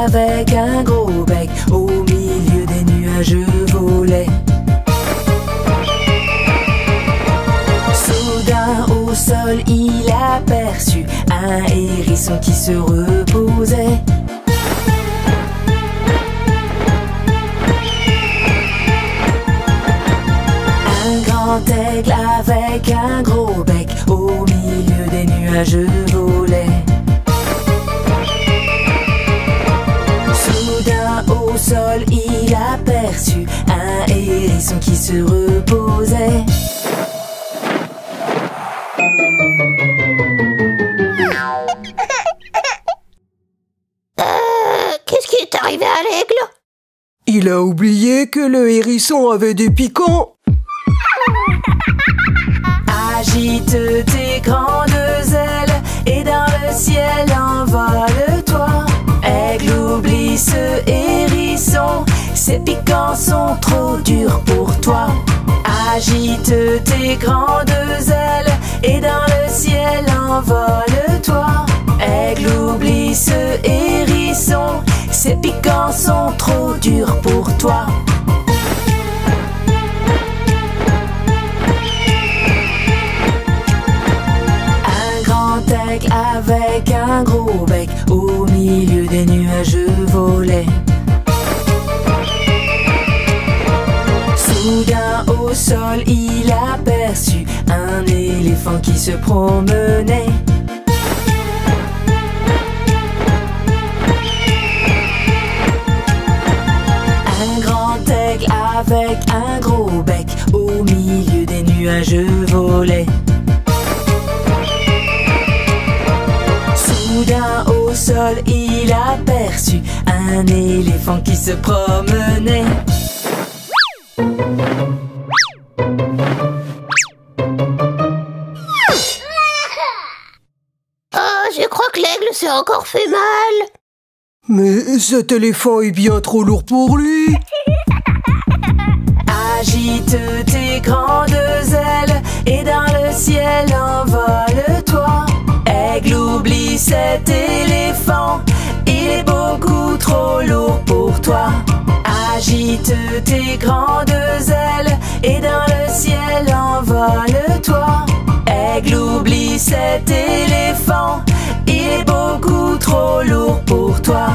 avec un gros bec, au milieu des nuages volait. Soudain au sol il aperçut un hérisson qui se reposait. Un grand aigle avec un gros bec, au milieu des nuages volait. Soudain au sol il aperçut un hérisson qui se reposait. Qu'est-ce qui est arrivé à l'aigle? Il a oublié que le hérisson avait des piquants. Agite tes grandes ailes et dans le ciel envole-toi. Aigle, oublie ce hérisson, ses piquants sont trop durs pour toi. Agite tes grandes ailes et dans le ciel envole-toi. Aigle, oublie ce hérisson, ses piquants sont trop durs pour toi. Aigle avec un gros bec, au milieu des nuages volait. Soudain au sol il aperçut un éléphant qui se promenait. Un grand aigle avec un gros bec, au milieu des nuages volait. Soudain au sol il aperçut un éléphant qui se promenait. Oh, je crois que l'aigle s'est encore fait mal. Mais cet éléphant est bien trop lourd pour lui. Agite tes grandes ailes et dans le ciel envole-toi. Aigle, oublie cet éléphant, il est beaucoup trop lourd pour toi. Agite tes grandes ailes et dans le ciel envole-toi. Aigle, oublie cet éléphant, il est beaucoup trop lourd pour toi.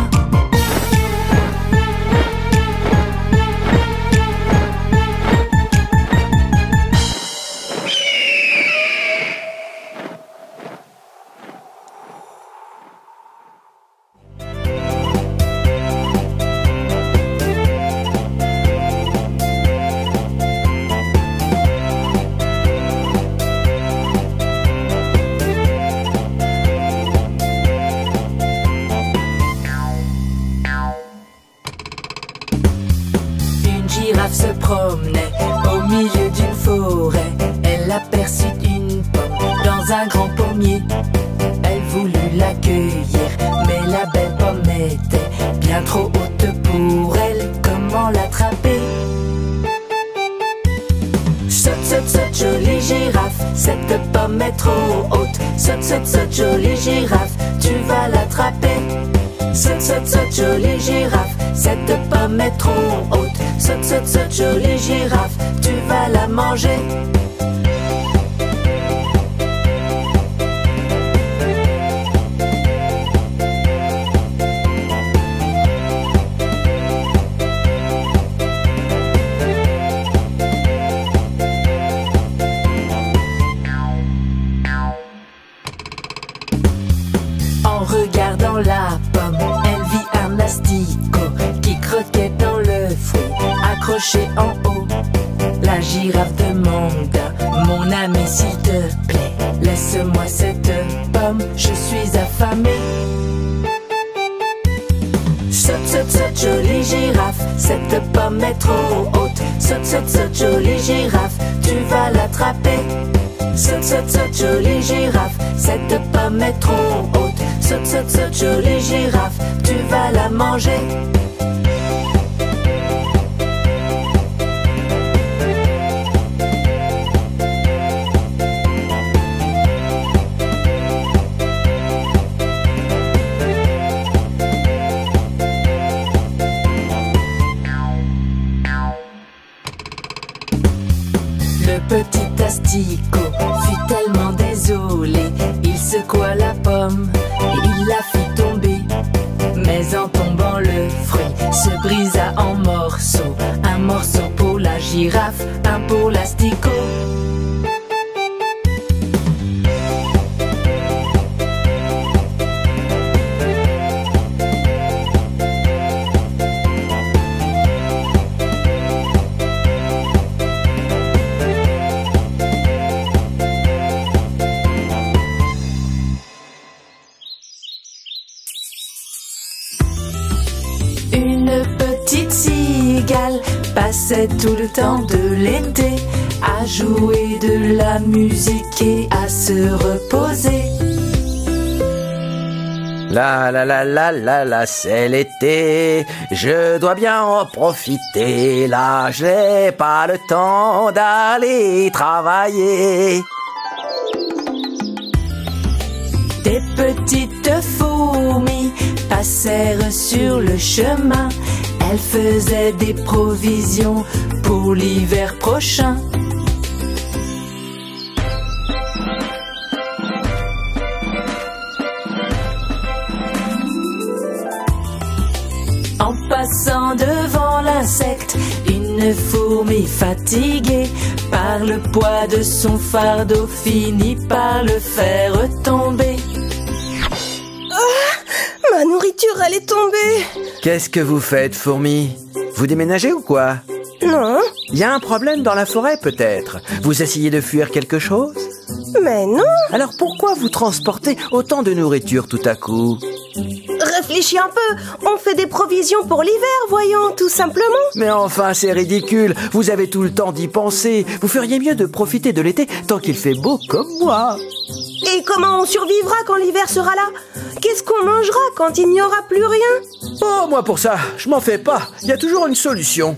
Se promenait au milieu d'une forêt. Elle aperçut une pomme dans un grand pommier. Elle voulut l'accueillir, mais la belle pomme était bien trop haute pour elle. Comment l'attraper? Saute, saute, saute, jolie girafe, cette pomme est trop haute. Saute, saute, saute, jolie girafe, tu vas l'attraper. Saute, saute, saute, jolie girafe, cette pomme est trop haute. Saute, saute, saute, jolie girafe, tu vas la manger. En regardant la pomme, elle vit un asticot qui croquait dans le fruit, accroché en haut. La girafe demanda: mon ami, s'il te plaît, laisse-moi cette pomme, je suis affamée. Saute, saute, saute, jolie girafe, cette pomme est trop haute. Saute, saute, saute, jolie girafe, tu vas l'attraper. Saute, saute, saute, jolie girafe, cette pomme est trop haute. Saute, saute, saute, jolie girafe, tu vas la manger. Le petit asticot fut tellement désolé, il secoua la pomme et il la fit tomber. Mais en tombant le fruit se brisa en morceaux. Un morceau pour la girafe, un pour l'asticot. Une petite cigale passait tout le temps de l'été à jouer de la musique et à se reposer. La, c'est l'été, je dois bien en profiter. Là, je n'ai pas le temps d'aller travailler. Des petites fourmis passèrent sur le chemin. Elles faisaient des provisions pour l'hiver prochain. En passant devant l'insecte, une fourmi fatiguée par le poids de son fardeau finit par le faire tomber. Ma nourriture, elle est tombée. Qu'est-ce que vous faites, fourmi? Vous déménagez ou quoi? Non, Il y a un problème dans la forêt, peut-être. Vous essayez de fuir quelque chose? mais non. Alors pourquoi vous transportez autant de nourriture tout à coup? Réfléchis un peu. On fait des provisions pour l'hiver, voyons, tout simplement. Mais enfin, c'est ridicule. Vous avez tout le temps d'y penser. Vous feriez mieux de profiter de l'été tant qu'il fait beau comme moi. Et comment on survivra quand l'hiver sera là? Qu'est-ce qu'on mangera quand il n'y aura plus rien? Oh, moi pour ça, je m'en fais pas. Il y a toujours une solution.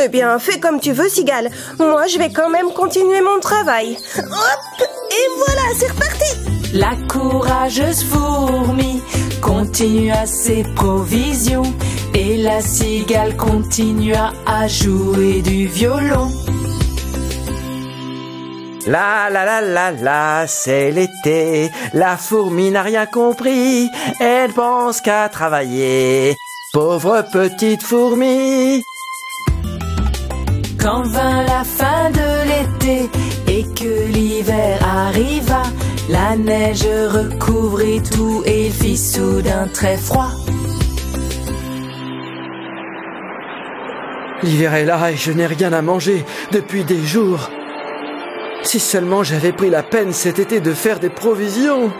Eh bien, fais comme tu veux, Cigale. Moi, je vais quand même continuer mon travail. Hop! Et voilà, c'est reparti! La courageuse fourmi continua ses provisions et la cigale continua à jouer du violon. La, c'est l'été. La fourmi n'a rien compris. Elle pense qu'à travailler. Pauvre petite fourmi. Quand vint la fin de l'été et que l'hiver arriva, la neige recouvrit tout et il fit soudain très froid. L'hiver est là et je n'ai rien à manger depuis des jours. Si seulement j'avais pris la peine cet été de faire des provisions.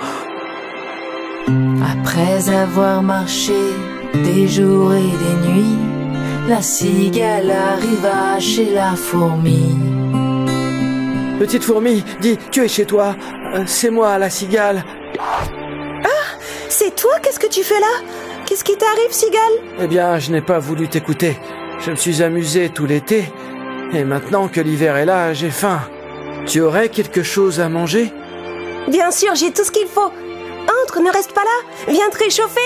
Après avoir marché des jours et des nuits, la cigale arriva chez la fourmi. Petite fourmi, dis, tu es chez toi. C'est moi, la cigale. C'est toi? Qu'est-ce que tu fais là? Qu'est-ce qui t'arrive, Cigale? Eh bien, je n'ai pas voulu t'écouter. Je me suis amusé tout l'été. Et maintenant que l'hiver est là, j'ai faim. Tu aurais quelque chose à manger? Bien sûr, j'ai tout ce qu'il faut. Entre, ne reste pas là. Viens te réchauffer.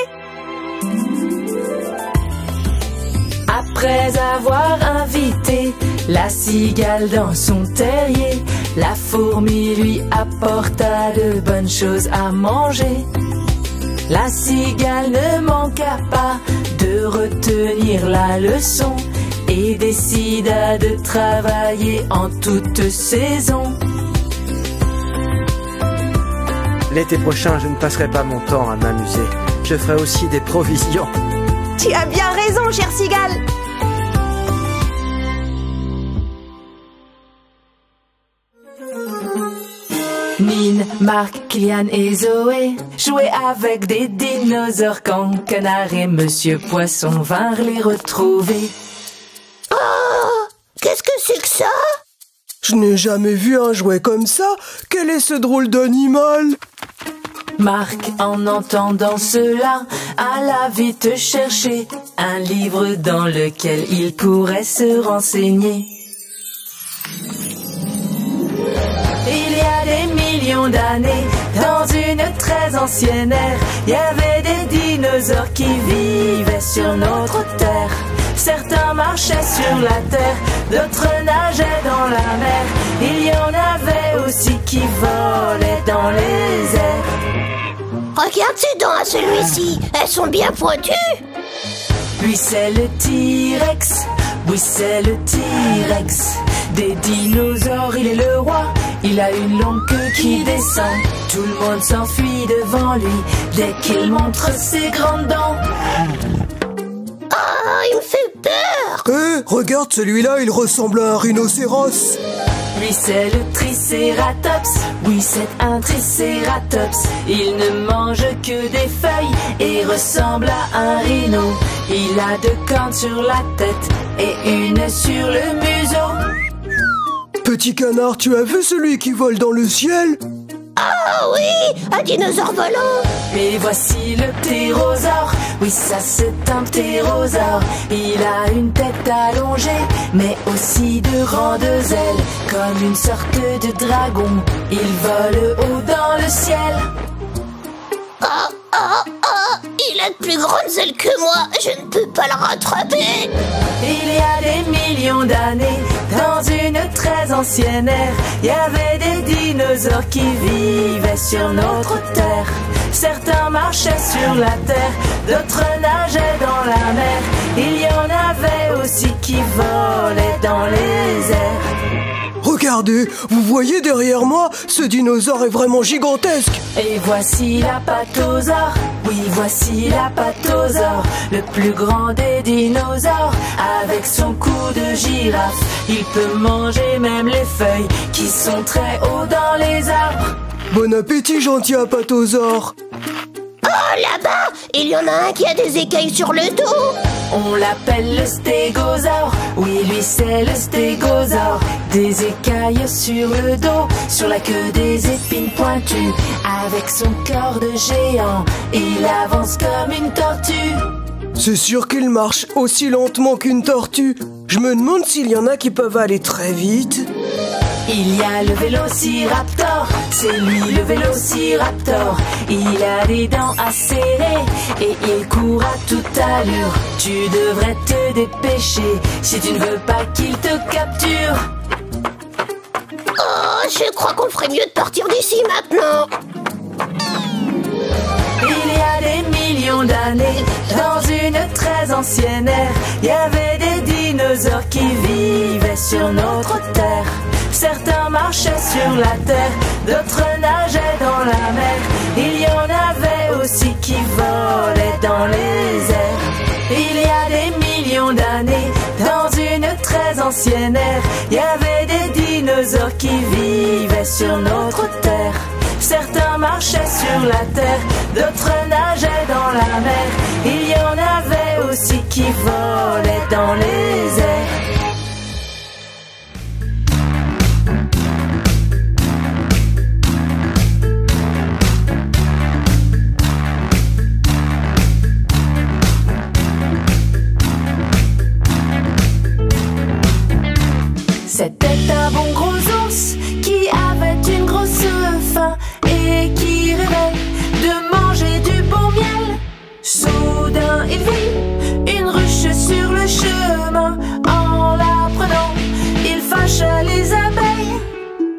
Après avoir invité la cigale dans son terrier, la fourmi lui apporta de bonnes choses à manger. La cigale ne manqua pas de retenir la leçon et décida de travailler en toute saison. L'été prochain, je ne passerai pas mon temps à m'amuser. Je ferai aussi des provisions. Tu as bien raison, chère Cigale. Nine, Marc, Kylian et Zoé jouaient avec des dinosaures quand Canard et Monsieur Poisson vinrent les retrouver. Oh, qu'est-ce que c'est que ça? Je n'ai jamais vu un jouet comme ça. Quel est ce drôle d'animal? Marc, en entendant cela, alla vite chercher un livre dans lequel il pourrait se renseigner. Il y a des millions d'années, dans une très ancienne ère, il y avait des dinosaures qui vivaient sur notre terre. Certains marchaient sur la terre, d'autres nageaient dans la mer. Il y en avait aussi qui volaient dans les airs. Regarde ses dents à celui-ci, elles sont bien pointues. Lui c'est le T-Rex, oui c'est le T-Rex. Des dinosaures il est le roi, il a une longue queue qui descend. Tout le monde s'enfuit devant lui dès qu'il montre ses grandes dents. Ah, il me fait peur. Regarde celui-là, il ressemble à un rhinocéros. Lui c'est le Tricératops, oui c'est un Tricératops. Il ne mange que des feuilles et ressemble à un rhino. Il a 2 cornes sur la tête et une sur le museau. Petit canard, tu as vu celui qui vole dans le ciel? Ah oui, un dinosaure volant. Et voici le ptérosaure, oui ça c'est un ptérosaure. Il a une tête allongée, mais aussi de grandes ailes, comme une sorte de dragon. Il vole haut dans le ciel. Il a de plus grandes ailes que moi, je ne peux pas le rattraper. Il y a des millions d'années, dans une très ancienne ère, il y avait des dinosaures qui vivaient sur notre terre. Certains marchaient sur la terre, d'autres nageaient dans la mer. Il y en avait aussi qui volaient dans les airs. Regardez, vous voyez derrière moi, ce dinosaure est vraiment gigantesque. Et voici l'apatosaure, oui voici l'apatosaure, le plus grand des dinosaures. Avec son cou de girafe, il peut manger même les feuilles qui sont très haut dans les arbres. Bon appétit, gentil apatosaure. Oh, là-bas, il y en a un qui a des écailles sur le dos. On l'appelle le stégosaure, oui lui c'est le stégosaure. Des écailles sur le dos, sur la queue des épines pointues. Avec son corps de géant, il avance comme une tortue. C'est sûr qu'il marche aussi lentement qu'une tortue. Je me demande s'il y en a qui peuvent aller très vite. Il y a le vélociraptor, c'est lui le vélociraptor. Il a des dents acérées et il court à toute allure. Tu devrais te dépêcher si tu ne veux pas qu'il te capture. Oh, je crois qu'on ferait mieux de partir d'ici maintenant. Il y a des millions d'années, dans une très ancienne ère, il y avait des dinosaures qui vivaient sur notre terre. Certains marchaient sur la terre, d'autres nageaient dans la mer. Il y en avait aussi qui volaient dans les airs. Il y a des millions d'années, dans une très ancienne ère, il y avait des dinosaures qui vivaient sur notre terre. Certains marchaient sur la terre, d'autres nageaient dans la mer. Il y en avait aussi qui volaient dans les airs. C'était un bon gros ours qui avait une grosse faim et qui rêvait de manger du bon miel. Soudain il vit une ruche sur le chemin. En la prenant, il fâcha les abeilles.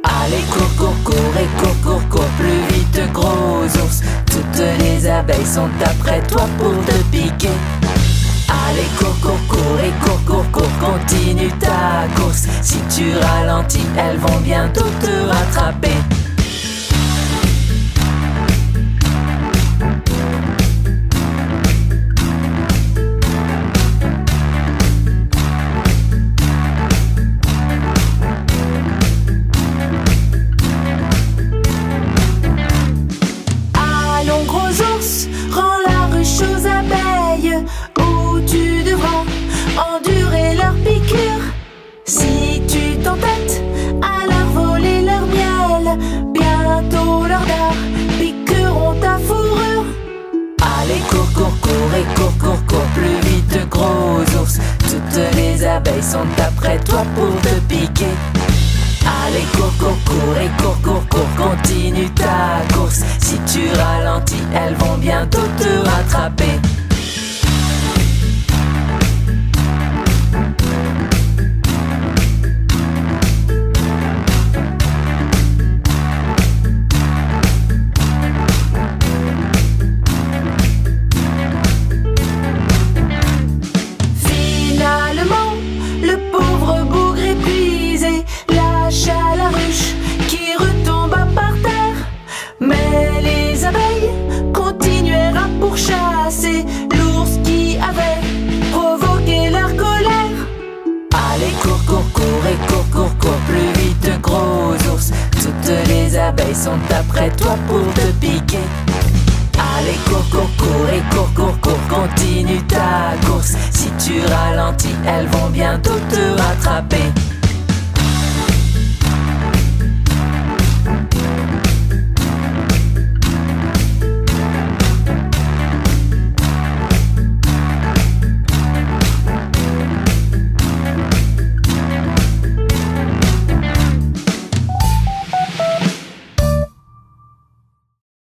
Allez cours, cours, cours et cours, cours, cours plus vite gros ours. Toutes les abeilles sont après toi pour te piquer. Allez cours, cours, cours et cours, cours, cours, continue ta course. Si tu ralentis, elles vont bientôt te rattraper. Allons gros ours, rends la ruche aux abeilles, où tu devras endurer leurs piqûres. Si tu t'entêtes à leur voler leur miel, bientôt leurs dards piqueront ta fourrure. Allez cours, cours, cours et cours, cours, cours plus vite gros ours. Toutes les abeilles sont après toi pour te piquer. Allez cours, cours, cours et cours, cours, cours, continue ta course. Si tu ralentis, elles vont bientôt te rattraper. abeilles sont après toi pour te piquer. Allez, cours, cours, cours et cours, cours, cours, continue ta course. Si tu ralentis, elles vont bientôt te rattraper.